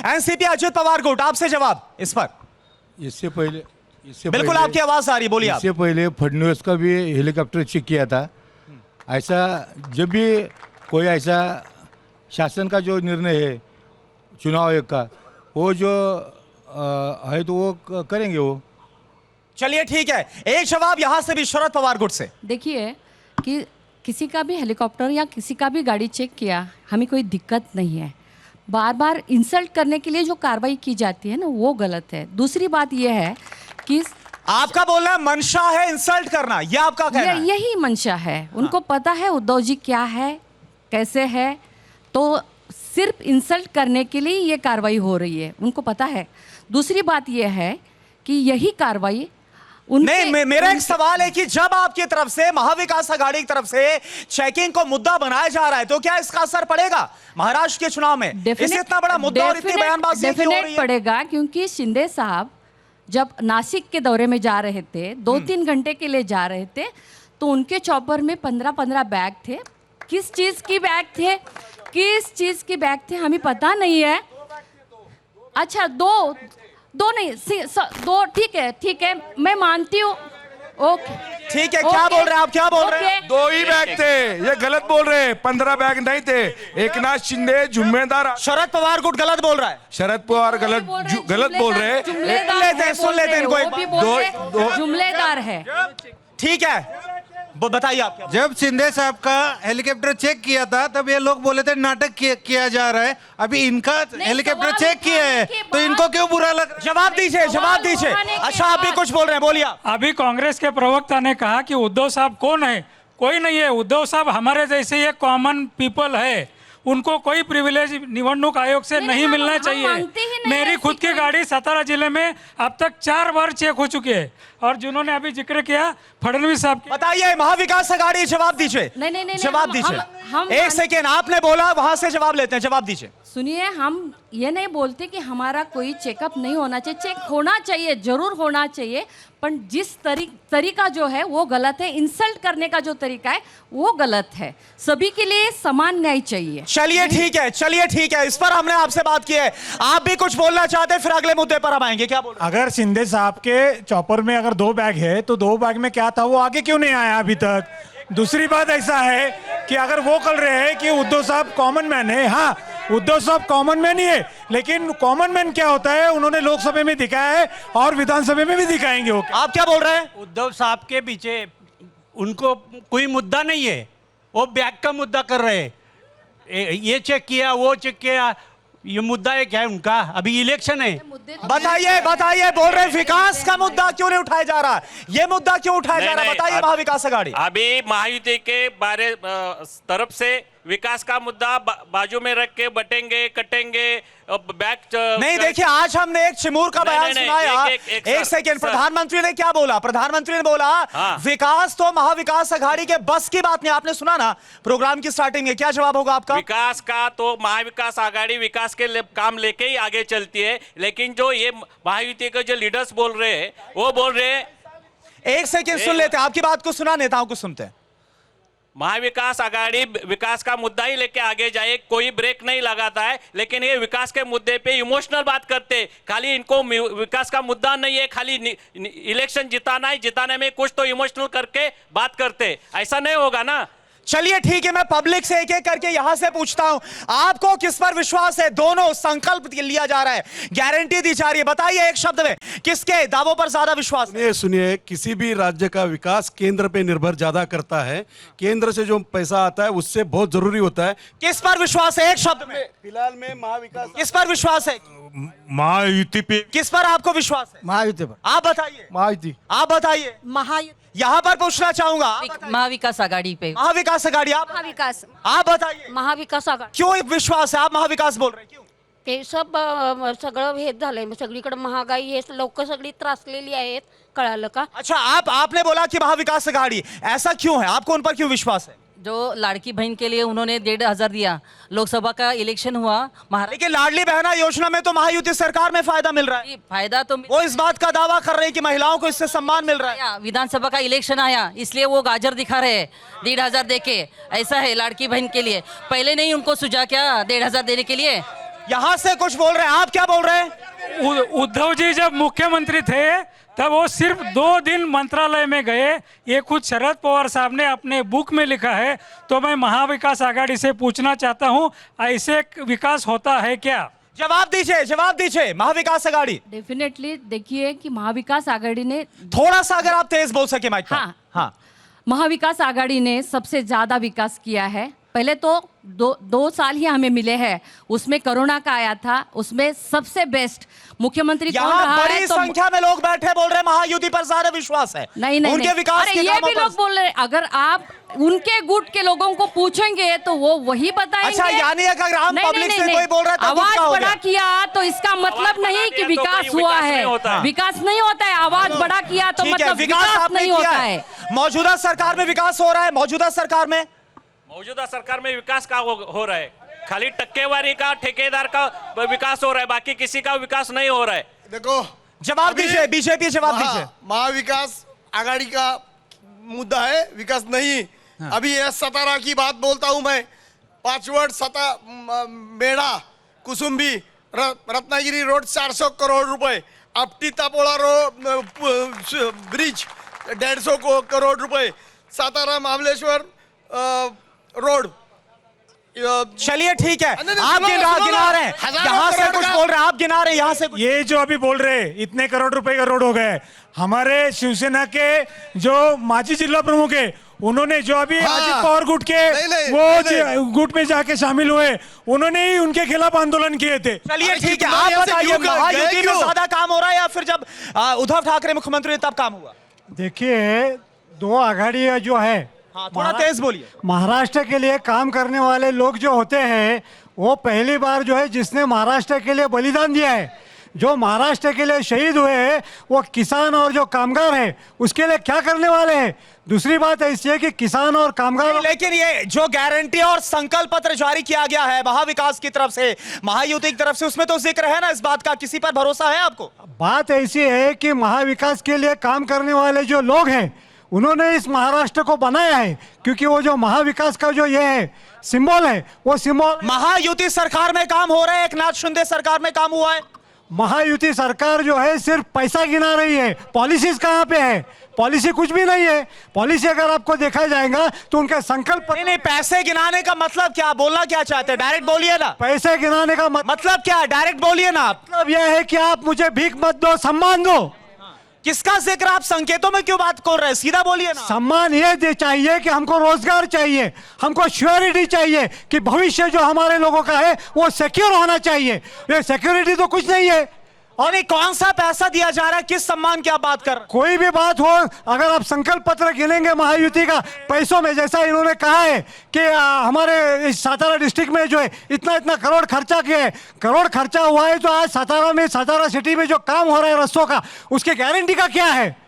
NCP Ajit Pawar गुट, आपसे जवाब इस पर। इससे पहले बिल्कुल आपकी आवाज आ रही, बोलिए आप। इससे पहले फडणवीस का भी हेलीकॉप्टर चेक किया था। ऐसा जब भी कोई ऐसा शासन का जो निर्णय है चुनाव आयोग का, वो जो है तो वो करेंगे वो। चलिए ठीक है, एक जवाब यहां से भी शरद पवार गुट से। देखिए कि किसी का भी हेलीकॉप्टर या किसी का भी गाड़ी चेक किया, हमें कोई दिक्कत नहीं है। बार बार इंसल्ट करने के लिए जो कार्रवाई की जाती है ना, वो गलत है। दूसरी बात यह है कि आपका बोलना है मंशा है इंसल्ट करना, यह आपका कहना है। यही मंशा है। उनको पता है उद्धव जी क्या है, कैसे है, तो सिर्फ इंसल्ट करने के लिए ये कार्रवाई हो रही है, उनको पता है। दूसरी बात यह है कि यही कार्रवाई नहीं, मेरा एक सवाल है कि जब आपकी तरफ से, महाविकास आघाड़ी की तरफ से चेकिंग को मुद्दा बनाया जा रहा है, तो क्या इसका असर पड़ेगा महाराष्ट्र के चुनाव में? इसे इतना बड़ा मुद्दा और इतनी बयानबाजी क्यों हो रही है? पड़ेगा, क्योंकि शिंदे साहब जब नासिक के दौरे में जा रहे थे, 2-3 घंटे के लिए जा रहे थे, तो उनके चॉपर में 15-15 बैग थे। किस चीज की बैग थे, किस चीज की बैग थे हमें पता नहीं है। अच्छा, दो नहीं, दो, ठीक है, मैं मानती हूँ। ओके ठीक है, क्या बोल रहे हैं आप, क्या बोल रहे हैं? दो ही बैग थे, ये गलत बोल रहे हैं। 15 बैग नहीं थे। एकनाथ शिंदे जिम्मेदार। शरद पवार गुट गलत बोल रहा है। शरद पवार गलत बोल रहे हैं। सुन लेते हैं इनको। जुमलेदार है। ठीक है, बताइए आप क्या। जब शिंदे साहब का हेलीकॉप्टर चेक किया था, तब ये लोग बोले थे नाटक किया जा रहा है। अभी इनका हेलीकॉप्टर चेक किया है, तो इनको क्यों बुरा लग रहा है? जवाब दीजिए, जवाब दीजिए। अच्छा, आप भी कुछ बोल रहे हैं, बोलिए आप। अभी कांग्रेस के प्रवक्ता ने कहा कि उद्धव साहब कौन है? कोई नहीं है। उद्धव साहब हमारे जैसे ये कॉमन पीपल है, उनको कोई प्रिविलेज निवडणूक आयोग से नहीं मिलना चाहिए। मेरी खुद की गाड़ी सतारा जिले में अब तक 4 बार चेक हो चुकी है। और जिन्होंने अभी जिक्र किया फडणवीस साहब, बताइए महाविकास आघाड़ी, जवाब दीजिए। नहीं, जवाब दीजिए। एक सेकेंड, आपने बोला, वहां से जवाब लेते हैं, जवाब दीजिए। सुनिए, हम ये नहीं बोलते कि हमारा कोई चेकअप नहीं होना चाहिए। चेक होना चाहिए, जरूर होना चाहिए, पर जिस तरीका जो है वो गलत है। इंसल्ट करने का जो तरीका है वो गलत है। सभी के लिए समान न्याय चाहिए। चलिए ठीक है, इस पर हमने आपसे बात की है। आप भी कुछ बोलना चाहते हैं, फिर अगले मुद्दे पर हम आएंगे। क्या बोल? अगर शिंदे साहब के चॉपर में अगर 2 बैग है, तो 2 बैग में क्या था, वो आगे क्यों नहीं आया अभी तक? दूसरी बात ऐसा है कि अगर वो कर रहे हैं कि उद्धव साहब कॉमन मैन है, हाँ उद्धव साहब कॉमन मैन ही है, लेकिन कॉमन मैन क्या होता है उन्होंने लोकसभा में दिखाया है और विधानसभा में भी दिखाएंगे। वो आप क्या बोल रहे हैं? उद्धव साहब के पीछे उनको कोई मुद्दा नहीं है, वो बैग का मुद्दा कर रहे हैं। ये चेक किया, वो चेक किया, ये मुद्दा है क्या है उनका? अभी इलेक्शन है। बताइए, बोल रहे हैं विकास का मुद्दा क्यों नहीं उठाया जा रहा? ये मुद्दा क्यों उठाया जा रहा है, बताइए महाविकास आघाड़ी। अभी महायुति के बारे तरफ से विकास का मुद्दा बाजू में रख के बटेंगे कटेंगे बैक नहीं। देखिए, आज हमने एक चिमूर का बयान सुनाया। एक सेकेंड, प्रधानमंत्री ने क्या बोला? प्रधानमंत्री ने बोला विकास तो महाविकास आघाड़ी के बस की बात नहीं। आपने सुना ना प्रोग्राम की स्टार्टिंग में? क्या जवाब होगा आपका? विकास का तो महाविकास आघाड़ी विकास के काम लेके ही आगे चलती है, लेकिन जो ये महायुति के जो लीडर्स बोल रहे हैं, वो बोल रहे हैं। एक सेकेंड सुन लेते हैं, आपकी बात को सुना, नेताओं को सुनते हैं। महाविकास आघाड़ी विकास का मुद्दा ही लेके आगे जाए, कोई ब्रेक नहीं लगाता है, लेकिन ये विकास के मुद्दे पे इमोशनल बात करते। खाली इनको विकास का मुद्दा नहीं है, खाली इलेक्शन जिताना है, जिताने में कुछ तो इमोशनल करके बात करते। ऐसा नहीं होगा ना। चलिए ठीक है, मैं पब्लिक से एक एक करके यहां से पूछता हूं, आपको किस पर विश्वास है? दोनों संकल्प लिया जा रहा है, गारंटी दी जा रही है, बताइए एक शब्द में किसके दावों पर ज्यादा विश्वास है? सुनिए, किसी भी राज्य का विकास केंद्र पे निर्भर ज्यादा करता है। केंद्र से जो पैसा आता है उससे बहुत जरूरी होता है। किस पर विश्वास है, एक शब्द में? फिलहाल में महाविकास। किस पर विश्वास है? महायुति पे। किस पर आपको विश्वास है? महायुति पर। आप बताइए। महायुति। आप बताइए। यहाँ पर पूछना चाहूंगा, महाविकास आघाड़ी पे। महाविकास आघाड़ी। आप महाविकास। आप बताइए। महाविकास आघाड़ी। क्यों विश्वास है? आप महाविकास बोल रहे हैं, क्यों? ते सब सगळं हेच झालंय, सगळीकडे महागाई आहे, लोक सगळी त्रासलेली आहेत, कळालं का? अच्छा, आपने बोला कि महाविकास आघाड़ी, ऐसा क्यों है? आपको उन पर क्यों विश्वास है? जो लाड़की बहन के लिए उन्होंने 1,500 दिया, लोकसभा का इलेक्शन हुआ लेकिन लाडली बहना योजना में तो महायुति सरकार में फायदा मिल रहा है। फायदा तो वो इस बात का दावा कर रहे हैं कि महिलाओं को इससे सम्मान मिल रहा है। विधानसभा का इलेक्शन आया इसलिए वो गाजर दिखा रहे हैं 1,500 देके। ऐसा है लाड़की बहन के लिए। पहले नहीं उनको सुझा क्या 1,500 देने के लिए? यहां से कुछ बोल रहे हैं, आप क्या बोल रहे हैं? उद्धव जी जब मुख्यमंत्री थे तब वो सिर्फ 2 दिन मंत्रालय में गए, ये खुद शरद पवार साहब ने अपने बुक में लिखा है। तो मैं महाविकास आघाड़ी से पूछना चाहता हूँ, ऐसे विकास होता है क्या? जवाब दीजिए महाविकास आघाड़ी। डेफिनेटली देखिए कि महाविकास आघाड़ी ने थोड़ा सा अगर आप तेज बोल सके माइक पर। हाँ। महाविकास आघाड़ी ने सबसे ज्यादा विकास किया है। पहले तो दो साल ही हमें मिले हैं, उसमें कोरोना का आया था, उसमें सबसे बेस्ट मुख्यमंत्री कौन यहाँ रहा बड़ी है? तो संख्या में लोग बैठे बोल रहे हैं महायुति पर ज्यादा विश्वास है। नहीं उनके विकास अरे के ये कामों भी पर- लोग बोल रहे हैं, अगर आप उनके गुट के लोगों को पूछेंगे तो वो वही बताएंगे। अच्छा, यानी अगर आम नहीं, पब्लिक नहीं, से नहीं, कोई बोल रहा है तो आवाज गुट का हो बड़ा गया। किया तो इसका मतलब बड़ा नहीं कि किया तो विकास कोई हुआ विकास है। नहीं होता। विकास नहीं होता है, आवाज बड़ा किया तो ठीक है, मतलब विकास विकास आपने नहीं किया होता है। है। मौजूदा सरकार में विकास हो रहा है, मौजूदा सरकार में विकास का हो रहा है, खाली टक्केवारी का, ठेकेदार का विकास हो रहा है, बाकी किसी का विकास नहीं हो रहा है। देखो, जवाब अभी- दीजिए, बीजेपी जवाब दीजिए। महाविकास आघाड़ी का मुद्दा है, विकास नहीं। अभी ये सतारा की बात बोलता हूं मैं। 5 वर्ड मेड़ा कुसुम्बी रत्नागिरी रोड 400 करोड़ रुपए, अपटी तापोला ब्रिज 150 करोड़ रुपए, सातारा महाबलेश्वर रोड। चलिए ठीक है, नहीं, आप सुनो, गिना रहे हैं, हजारों यहाँ से करोड़ कुछ का- बोल रहे हैं, आप गिना रहे हैं यहाँ से कुछ। ये जो अभी बोल रहे इतने करोड़ रुपए का रोड हो गए, हमारे शिवसेना के जो माजी जिला प्रमुख है उन्होंने जो अभी हाँ। अजित पवार गुट के नहीं, वो नहीं। गुट में जाके शामिल हुए, उन्होंने ही उनके खिलाफ आंदोलन किए थे। चलिए अरे ठीक है, क्यों आप यहाँ से बताइए क्यों गए महायुति में क्यों? ज्यादा काम हो रहा है या फिर जब उद्धव ठाकरे मुख्यमंत्री तब काम हुआ? देखिए, 2 आघाड़ियाँ जो है, हाँ, थोड़ा तेज बोलिए। महाराष्ट्र के लिए काम करने वाले लोग जो होते हैं वो पहली बार जो है जिसने महाराष्ट्र के लिए बलिदान दिया है, जो महाराष्ट्र के लिए शहीद हुए हैं, वो किसान और जो कामगार है उसके लिए क्या करने वाले हैं। दूसरी बात ऐसी है कि किसान और कामगार, लेकिन ये जो गारंटी और संकल्प पत्र जारी किया गया है महाविकास की तरफ से, महायुति की तरफ से, उसमें तो जिक्र है ना इस बात का, किसी पर भरोसा है आपको? बात ऐसी है कि महाविकास के लिए काम करने वाले जो लोग हैं उन्होंने इस महाराष्ट्र को बनाया है, क्योंकि वो जो महाविकास का जो ये है सिंबल है, वो सिंबल महायुति सरकार में काम हो रहा है, एकनाथ शिंदे सरकार में काम हुआ है। महायुति सरकार जो है सिर्फ पैसा गिना रही है, पॉलिसीज कहाँ पे है? पॉलिसी कुछ भी नहीं है। पॉलिसी अगर आपको देखा जाएगा तो उनके संकल्प, नहीं, पैसे गिनाने का मतलब क्या, बोलना क्या चाहते हैं, डायरेक्ट बोलिए ना। पैसे गिनाने का मतलब क्या है, डायरेक्ट बोलिए ना आप। मतलब यह है कि आप मुझे भीख मत दो, सम्मान दो। किसका जिक्र, आप संकेतों में क्यों बात कर रहे हैं, सीधा बोलिए ना। सम्मान ये दे चाहिए कि हमको रोजगार चाहिए, हमको श्योरिटी चाहिए कि भविष्य जो हमारे लोगों का है वो सिक्योर होना चाहिए। ये सिक्योरिटी तो कुछ नहीं है। और ये कौन सा पैसा दिया जा रहा है, किस सम्मान की आप बात कर रहे हैं? कोई भी बात हो, अगर आप संकल्प पत्र गिनेंगे महायुति का पैसों में, जैसा इन्होंने कहा है कि हमारे इस सातारा डिस्ट्रिक्ट में जो है इतना इतना करोड़ खर्चा किया है, करोड़ खर्चा हुआ है, तो आज सातारा में, सातारा सिटी में जो काम हो रहा है रस्तों का, उसकी गारंटी का क्या है?